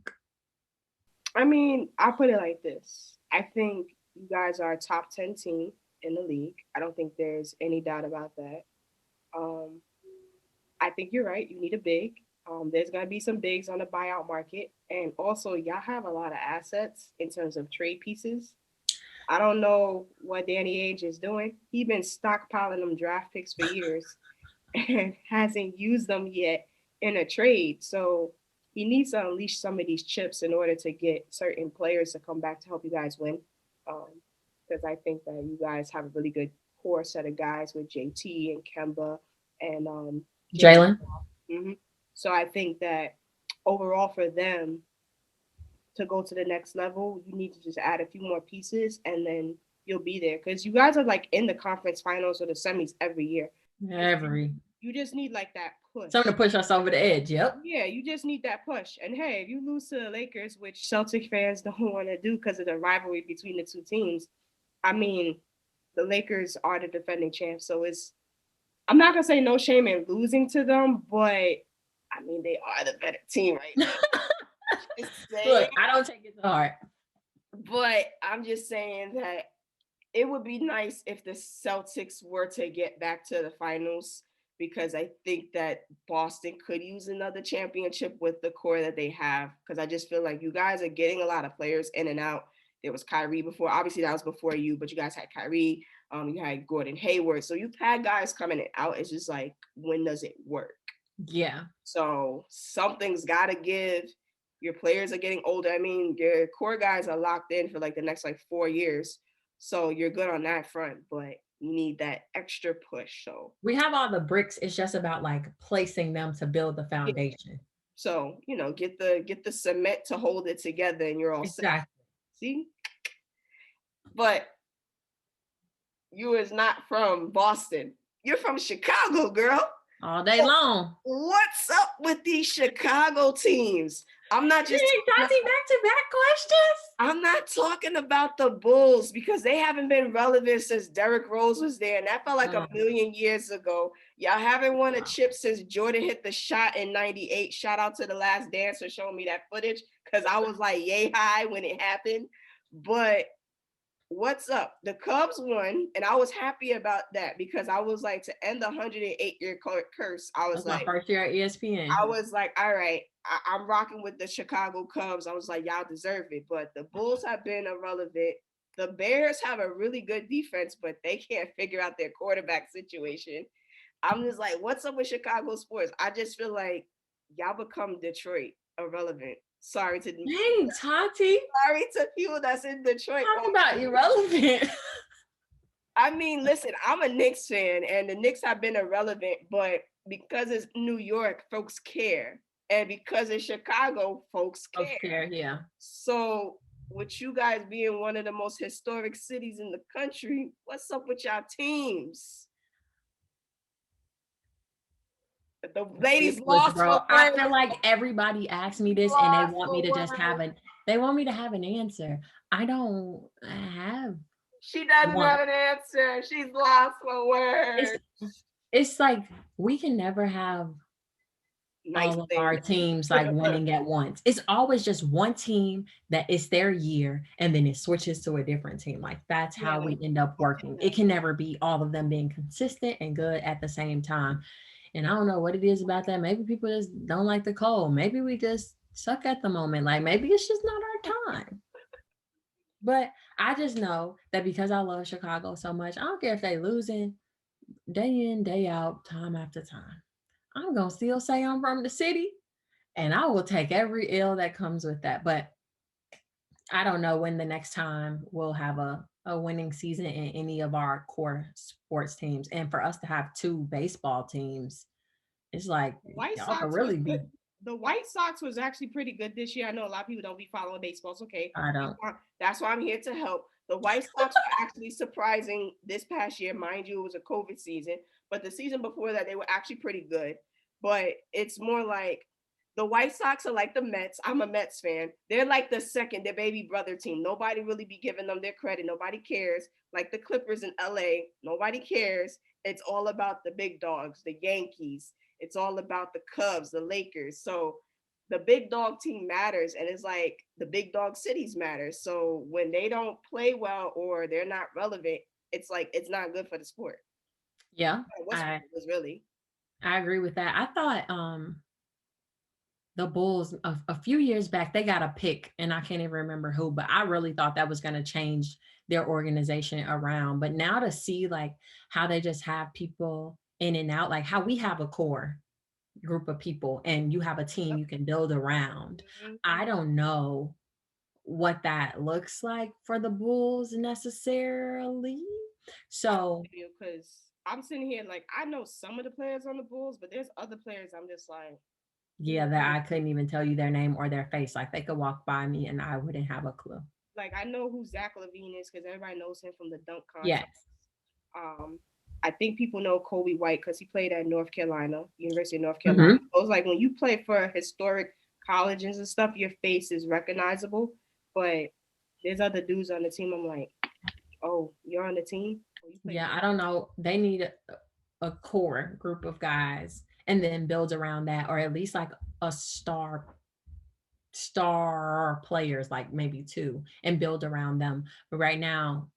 I mean, I put it like this. I think you guys are a top 10 team in the league. I don't think there's any doubt about that. Um, I think you're right. You need a big. There's going to be some bigs on the buyout market. And also, y'all have a lot of assets in terms of trade pieces. I don't know what Danny Ainge is doing. He's been stockpiling them draft picks for years and hasn't used them yet in a trade. So he needs to unleash some of these chips in order to get certain players to come back to help you guys win. Because I think that you guys have a really good core set of guys with JT and Kemba and Jalen. Mm-hmm. So I think that overall for them to go to the next level, you need to just add a few more pieces and then you'll be there. Because you guys are like in the conference finals or the semis every year. You just need like that push. Something to push us over the edge. Yep. Yeah, you just need that push. And hey, if you lose to the Lakers, which Celtic fans don't want to do because of the rivalry between the two teams, I mean, the Lakers are the defending champs. So I'm not going to say no shame in losing to them, but I mean, they are the better team right now. Look, I don't take it to heart. But I'm just saying that it would be nice if the Celtics were to get back to the finals because I think that Boston could use another championship with the core that they have because I just feel like you guys are getting a lot of players in and out. There was Kyrie before. Obviously, that was before you, but you guys had Kyrie. You had Gordon Hayward. So you've had guys coming out. It's just like, when does it work? Yeah. So something's got to give. Your players are getting older. I mean, your core guys are locked in for like the next like 4 years. So you're good on that front, but you need that extra push. So We have all the bricks. It's just about like placing them to build the yeah. foundation. So, get the cement to hold it together and you're all set. Exactly. See? But you is not from Boston. You're from Chicago, girl. All day long. What's up with these Chicago teams? I'm not just back to back questions. I'm not talking about the Bulls because they haven't been relevant since Derrick Rose was there, and that felt like a million years ago. Y'all haven't won a chip since Jordan hit the shot in '98. Shout out to The Last Dance for showing me that footage because I was like yay high when it happened. But what's up? The Cubs won, and I was happy about that because I was like, to end the 108-year curse, I was That's like, my first year at ESPN. I was like, all right, I'm rocking with the Chicago Cubs. I was like, y'all deserve it. But the Bulls have been irrelevant. The Bears have a really good defense, but they can't figure out their quarterback situation. I'm just like, what's up with Chicago sports? I just feel like y'all become Detroit irrelevant. Sorry to Dang, Tati. Sorry to people that's in Detroit. Talk about irrelevant. I mean, listen, I'm a Knicks fan, and the Knicks have been irrelevant, but because it's New York, folks care. And because it's Chicago, folks care. Okay, yeah. So with you guys being one of the most historic cities in the country, what's up with y'all teams? The ladies lost, bro. I feel like everybody asks me this and they want me to just have an answer. I don't have. She doesn't have an answer. She's lost for words. It's like we can never have all of our teams like winning at once. It's always just one team that it's their year and then it switches to a different team. Like that's how we end up working. It can never be all of them being consistent and good at the same time. And I don't know what it is about that. Maybe people just don't like the cold. Maybe we just suck at the moment. Like maybe it's just not our time. But I just know that because I love Chicago so much, I don't care if they losing day in, day out, time after time. I'm going to still say I'm from the city and I will take every ill that comes with that. But I don't know when the next time we'll have a winning season in any of our core sports teams. And for us to have two baseball teams, it's like y'all could really be. The White Sox was actually pretty good this year. I know a lot of people don't be following baseball. It's okay. I don't. That's why I'm here to help. The White Sox were actually surprising this past year. Mind you, it was a COVID season. But the season before that, they were actually pretty good. But it's more like the White Sox are like the Mets. I'm a Mets fan. They're like their baby brother team. Nobody really be giving them their credit. Nobody cares. Like the Clippers in LA, nobody cares. It's all about the big dogs, the Yankees. It's all about the Cubs, the Lakers. So the big dog team matters. And it's like the big dog cities matter. So when they don't play well or they're not relevant, it's like it's not good for the sport. Yeah. I agree with that. I thought the Bulls a few years back, they got a pick and I can't even remember who, but I really thought that was going to change their organization around. But now to see like how they just have people in and out, like how we have a core group of people and you have a team you can build around. I don't know what that looks like for the Bulls necessarily. So because I'm sitting here like I know some of the players on the Bulls, but there's other players I'm just like, yeah, that I couldn't even tell you their name or their face. Like they could walk by me and I wouldn't have a clue. Like I know who Zach LaVine is because everybody knows him from the dunk Yes. contest. I think people know Kobe White because he played at North Carolina, University of North Carolina. Mm-hmm. So it's like when you play for historic colleges and stuff, your face is recognizable. But there's other dudes on the team. I'm like, oh, you're on the team? Yeah, I don't know. They need a core group of guys and then build around that, or at least like a star players, like maybe two, and build around them. But right now,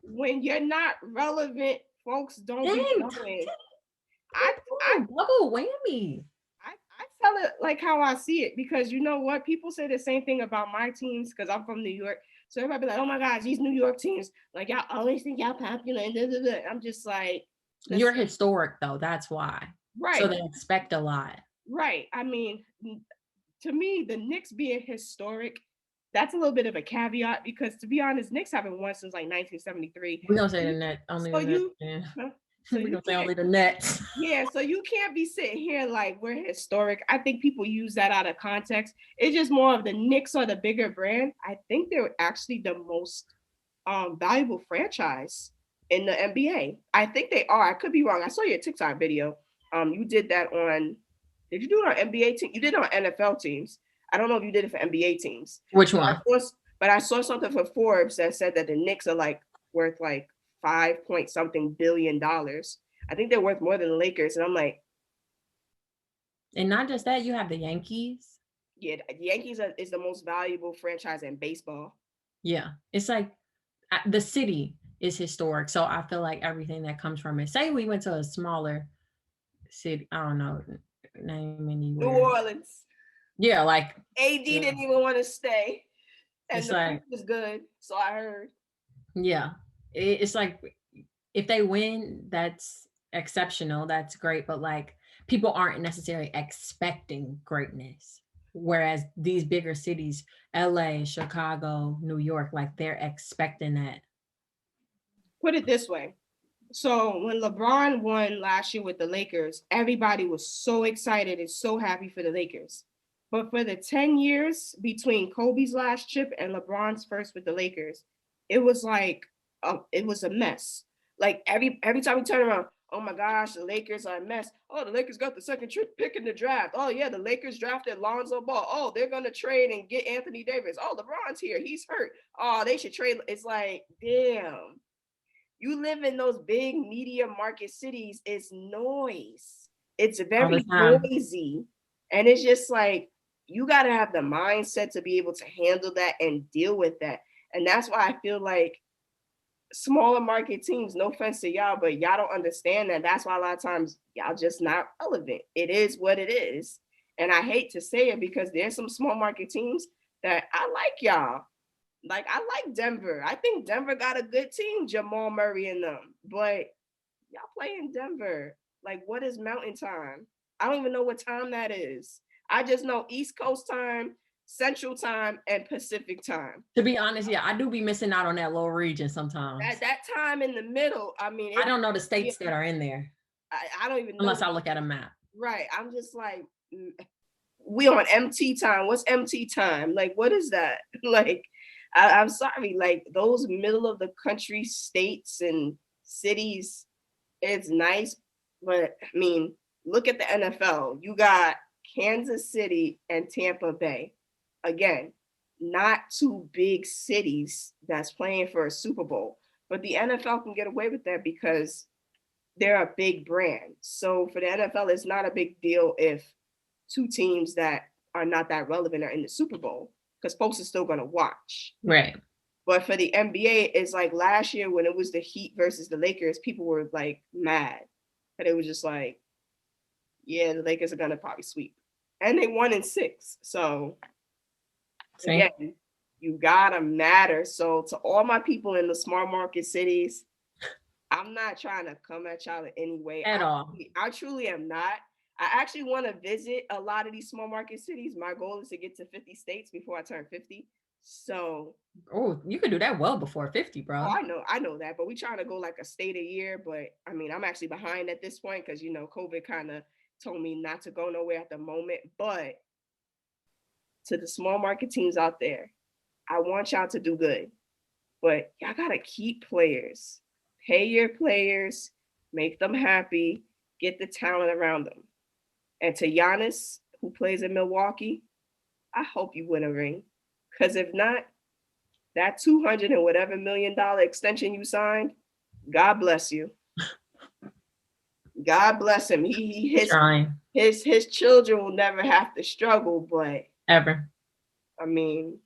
when you're not relevant, folks don't be knowing. I double whammy. I tell it like how I see it because you know what? People say the same thing about my teams because I'm from New York. So everybody be like, oh my gosh, these New York teams, like y'all always think y'all popular and da, da, da. I'm just like, you're historic though. That's why. Right. So they expect a lot. Right. I mean, to me, the Knicks being historic, that's a little bit of a caveat because, to be honest, Knicks haven't won since like 1973. We're gonna say the net, only So the net. you, Yeah. so We're you gonna say can't. only the Nets. Yeah, so you can't be sitting here like we're historic. I think people use that out of context. It's just more of the Knicks are the bigger brand. I think they're actually the most valuable franchise in the NBA. I think they are. I could be wrong. I saw your TikTok video. You did that on. Did you do it on NBA team? You did it on NFL teams. I don't know if you did it for NBA teams. Which one? But I saw something for Forbes that said that the Knicks are like worth like 5 point something billion dollars. I think they're worth more than the Lakers, and I'm like, and not just that, you have the Yankees. Yeah, the Yankees is the most valuable franchise in baseball. Yeah, it's like the city is historic, so I feel like everything that comes from it. Say we went to a smaller city, I don't know, name anywhere. New Orleans. Yeah, like AD didn't even want to stay, and it's the like, food was good, so I heard. Yeah, it's like if they win, that's exceptional, that's great, but like people aren't necessarily expecting greatness. Whereas these bigger cities, LA, Chicago, New York, like they're expecting that. Put it this way. So when LeBron won last year with the Lakers, everybody was so excited and so happy for the Lakers. But for the 10 years between Kobe's last chip and LeBron's first with the Lakers, it was like it was a mess. Like every time you turn around, oh my gosh, the Lakers are a mess. Oh, the Lakers got the second pick in the draft. Oh yeah, the Lakers drafted Lonzo Ball. Oh, they're gonna trade and get Anthony Davis. Oh, LeBron's here, he's hurt. Oh, they should trade. It's like, damn. You live in those big media market cities, it's noise. It's very noisy. And it's just like, you got to have the mindset to be able to handle that and deal with that. And that's why I feel like smaller market teams, no offense to y'all, but y'all don't understand that. That's why a lot of times y'all just not relevant. It is what it is. And I hate to say it because there's some small market teams that I like y'all. Like, I like Denver. I think Denver got a good team, Jamal Murray and them. But y'all play in Denver. Like, what is Mountain Time? I don't even know what time that is. I just know East Coast time, Central time, and Pacific time. To be honest, yeah, I do be missing out on that little region sometimes. That time in the middle, I mean. I don't know the states that are in there. I don't even know. Unless I look at a map. Right. I'm just like, we on MT time. What's MT time? Like, what is that? Like, I'm sorry, like those middle of the country states and cities, it's nice. But I mean, look at the NFL. You got Kansas City and Tampa Bay. Again, not two big cities that's playing for a Super Bowl. But the NFL can get away with that because they're a big brand. So for the NFL, it's not a big deal if two teams that are not that relevant are in the Super Bowl, because folks are still going to watch. Right. But for the NBA, it's like last year when it was the Heat versus the Lakers, people were like mad. But it was just like, yeah, the Lakers are going to probably sweep. And they won in 6. So, again, you got to matter. So to all my people in the small market cities, I'm not trying to come at y'all in any way. At all. I truly am not. I actually want to visit a lot of these small market cities. My goal is to get to 50 states before I turn 50. So, you could do that well before 50, bro. Oh, I know that, but we trying to go like a state a year. But I mean, I'm actually behind at this point because COVID kind of told me not to go nowhere at the moment. But to the small market teams out there, I want y'all to do good, but y'all gotta keep players, pay your players, make them happy, get the talent around them. And to Giannis, who plays in Milwaukee, I hope you win a ring. Because if not, that $200 and whatever $million extension you signed, God bless you. God bless him. His children will never have to struggle, but ever. I mean,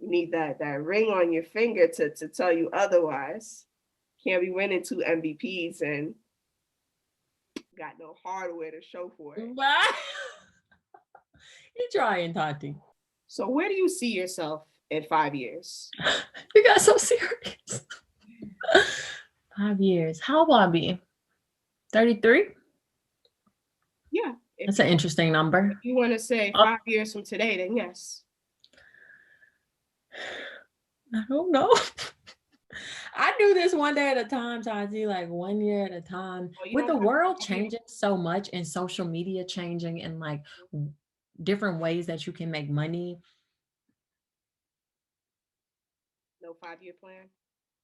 you need that ring on your finger to tell you otherwise. Can't be winning 2 MVPs and got no hardware to show for it. You're trying, Tati. So where do you see yourself in 5 years? You got so serious. 5 years. How will I be? 33? Yeah. If That's an interesting number. you want to say Oh, 5 years from today, then yes. I don't know. I do this one day at a time, Taji, like 1 year at a time. Well, you With don't the have world 5 years. changing so much and social media changing and like different ways that you can make money, No 5 year plan.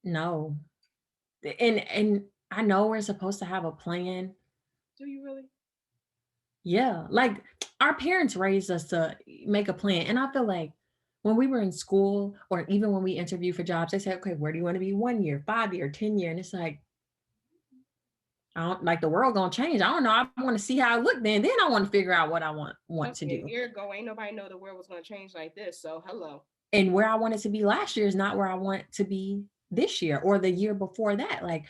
no. And I know we're supposed to have a plan. Do you really? Yeah, like our parents raised us to make a plan. And I feel like when we were in school or even when we interview for jobs, they say, okay, where do you want to be 1 year, 5 year, 10 year? And it's like, I don't like the world gonna change. I don't know. I want to see how I look then. Then I want to figure out what I want Trust to me, a do. year ago, ain't nobody know the world was gonna change like this. So hello. And where I wanted to be last year is not where I want to be this year or the year before that. Like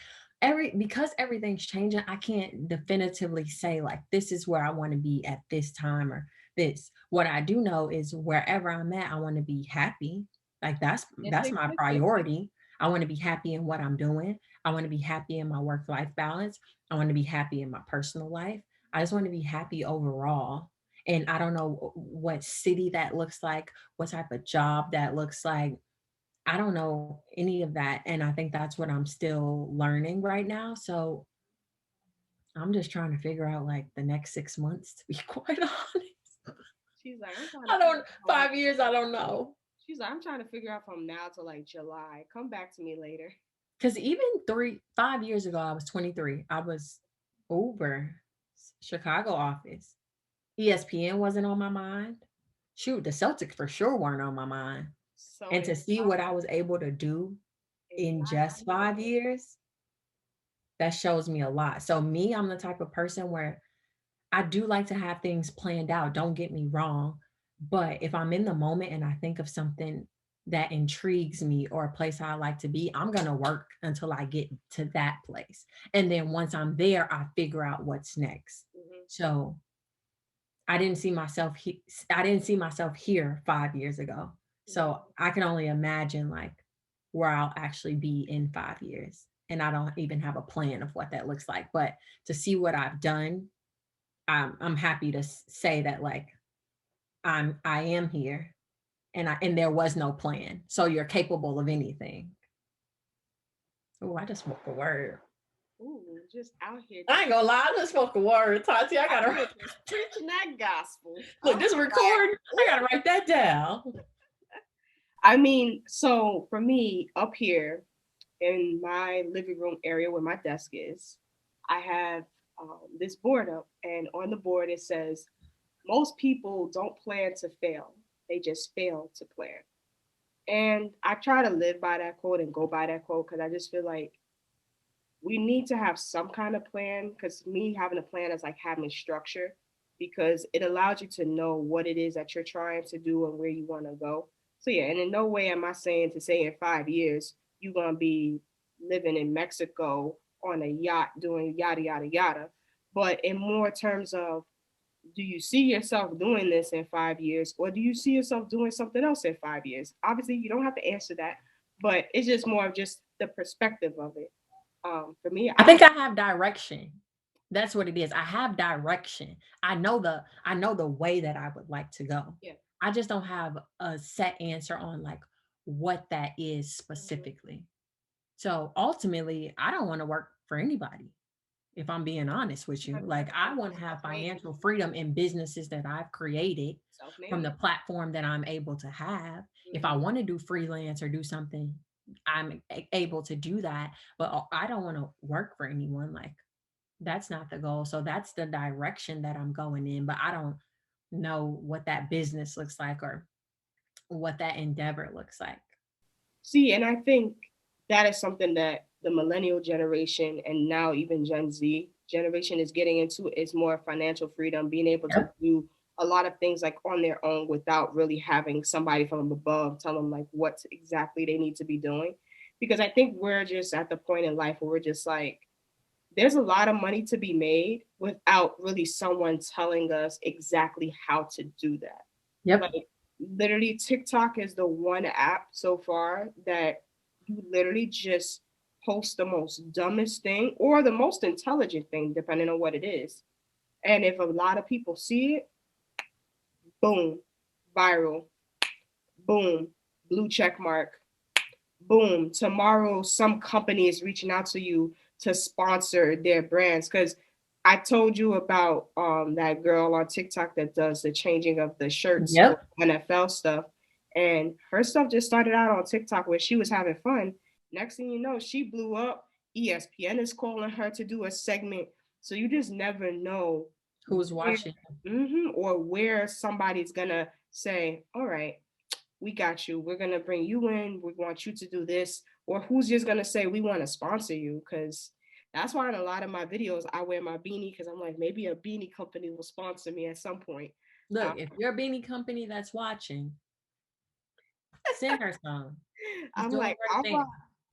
because everything's changing, I can't definitively say like this is where I want to be at this time or this. What I do know is wherever I'm at, I want to be happy. Like It's that's my existed. priority. I want to be happy in what I'm doing. I want to be happy in my work-life balance. I want to be happy in my personal life. I just want to be happy overall. And I don't know what city that looks like, what type of job that looks like. I don't know any of that. And I think that's what I'm still learning right now. So I'm just trying to figure out like the next 6 months, to be quite honest. She's like, I'm trying to I figure don't, out. 5 years, I don't know. She's like, I'm trying to figure out from now to like July. Come back to me later. Because even 5 years ago, I was 23. I was over Chicago office. ESPN wasn't on my mind. Shoot, the Celtics for sure weren't on my mind. So And to see what I was able to do in just 5 years, that shows me a lot. So me, I'm the type of person where I do like to have things planned out. Don't get me wrong. But if I'm in the moment and I think of something that intrigues me or a place I like to be, I'm going to work until I get to that place. And then once I'm there, I figure out what's next. So I didn't see myself here 5 years ago. So I can only imagine like where I'll actually be in 5 years. And I don't even have a plan of what that looks like. But to see what I've done, I'm happy to say that like I am here and there was no plan. So you're capable of anything. Oh, I just spoke a word. Ooh, just out here. I ain't gonna lie, I just spoke a word, Tati. I gotta just preaching that gospel. look this record. I gotta write that down. I mean, so for me up here in my living room area where my desk is, I have this board up, and on the board it says, most people don't plan to fail, they just fail to plan. And I try to live by that quote and go by that quote because I just feel like we need to have some kind of plan. Because me having a plan is like having structure, because it allows you to know what it is that you're trying to do and where you want to go. So yeah, and in no way am I saying to say in 5 years you're gonna be living in Mexico on a yacht doing yada yada yada, but in more terms of, do you see yourself doing this in 5 years, or do you see yourself doing something else in 5 years? Obviously, you don't have to answer that, but it's just more of just the perspective of it. For me, I think I have direction. That's what it is. I have direction. I know the way that I would like to go. yeah. I just don't have a set answer on like what that is specifically. So ultimately, I don't want to work for anybody. If I'm being honest with you, like I want to have financial freedom in businesses that I've created from the platform that I'm able to have. If I want to do freelance or do something, I'm able to do that. But I don't want to work for anyone. Like that's not the goal. So that's the direction that I'm going in. But I don't know what that business looks like or what that endeavor looks like. See, and I think that is something that the millennial generation and now even Gen Z generation is getting into, is more financial freedom, being able to do a lot of things like on their own without really having somebody from above tell them like what exactly they need to be doing. Because I think we're just at the point in life where we're just like, there's a lot of money to be made without really someone telling us exactly how to do that. Yep. Like literally TikTok is the one app so far that you literally just post the most dumbest thing or the most intelligent thing, depending on what it is. And if a lot of people see it, boom, viral, boom, blue check mark, boom, tomorrow some company is reaching out to you to sponsor their brands. Because I told you about that girl on TikTok that does the changing of the shirts for NFL stuff. And her stuff just started out on TikTok where she was having fun. Next thing you know, she blew up. ESPN is calling her to do a segment. So you just never know who's watching or where somebody's gonna say, all right, we got you. We're gonna bring you in. We want you to do this. Or who's just gonna say we want to sponsor you? Because that's why in a lot of my videos I wear my beanie, because I'm like, maybe a beanie company will sponsor me at some point. Look, if you're a beanie company that's watching, send her some. I'm like,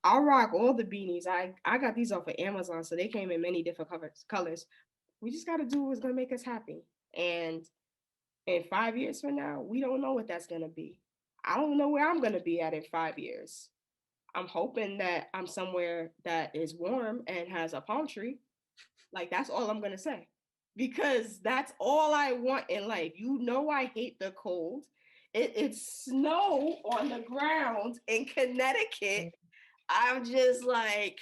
I'll rock all the beanies. I got these off of Amazon, so they came in many different colors. We just got to do what's going to make us happy. And in 5 years from now, we don't know what that's going to be. I don't know where I'm going to be at in 5 years. I'm hoping that I'm somewhere that is warm and has a palm tree. Like, that's all I'm going to say. Because that's all I want in life. You know I hate the cold. It's snow on the ground in Connecticut. I'm just like,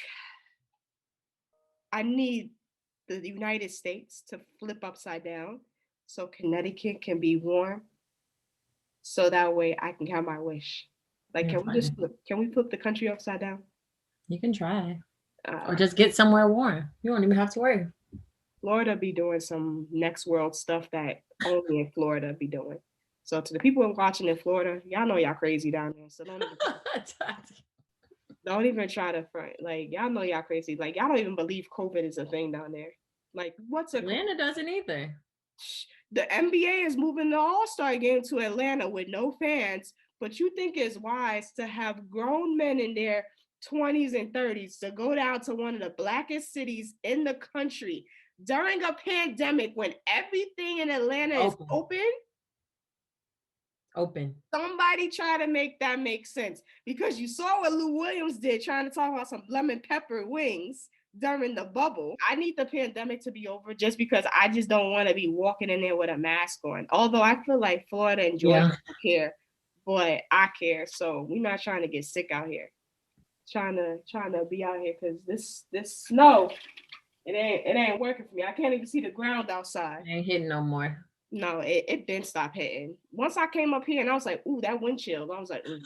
I need the United States to flip upside down so Connecticut can be warm. So that way I can have my wish. Like, can we flip the country upside down? You can try. Or just get somewhere warm. You don't even have to worry. Florida be doing some next world stuff that only in Florida be doing. So to the people watching in Florida, y'all know y'all crazy down there. So don't even try to front. Like, y'all know y'all crazy. Like, y'all don't even believe COVID is a thing down there. Like, what's Atlanta doesn't either. The NBA is moving the All-Star game to Atlanta with no fans, but you think it's wise to have grown men in their 20s and 30s to go down to one of the blackest cities in the country during a pandemic when everything in Atlanta is open. Somebody try to make that make sense, because you saw what Lou Williams did trying to talk about some lemon pepper wings during the bubble. I need the pandemic to be over just because I just don't want to be walking in there with a mask on. Although I feel like Florida and Georgia don't care, but I care. So we're not trying to get sick out here. Trying to be out here because this snow, it ain't working for me. I can't even see the ground outside. It ain't hitting no more. No, it didn't stop hitting. Once I came up here and I was like, ooh, that wind chill. I was like, ooh.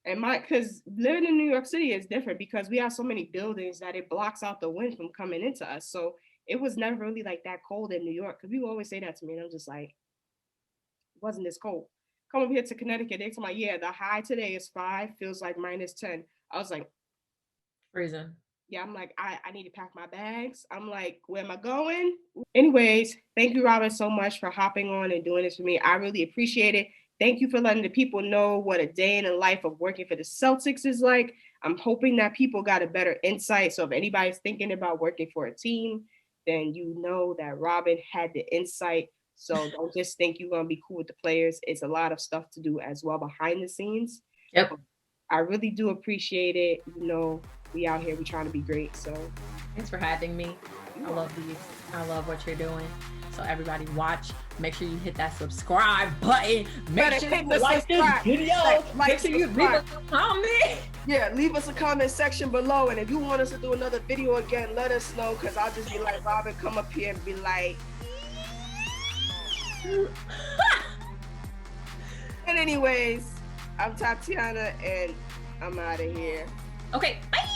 And because living in New York City is different because we have so many buildings that it blocks out the wind from coming into us. So it was never really like that cold in New York. Because people always say that to me. And I'm just like, it wasn't this cold. Come over here to Connecticut. They tell me, yeah, the high today is 5, feels like -10. I was like, freezing. Yeah, I'm like, I need to pack my bags. I'm like, where am I going? Anyways, thank you, Robyn, so much for hopping on and doing this for me. I really appreciate it. Thank you for letting the people know what a day in the life of working for the Celtics is like. I'm hoping that people got a better insight. So if anybody's thinking about working for a team, then you know that Robyn had the insight. So don't just think you're going to be cool with the players. It's a lot of stuff to do as well behind the scenes. Yep. I really do appreciate it. You know, we out here, we trying to be great. So thanks for having me. I love these. I love what you're doing. So everybody watch. Make sure you hit that subscribe button. Make sure you like this video. Make sure you leave us a comment. Yeah, leave us a comment section below. And if you want us to do another video again, let us know. Because I'll just be like, Robyn, come up here and be like. And anyways, I'm Tatiana and I'm out of here. Okay, bye.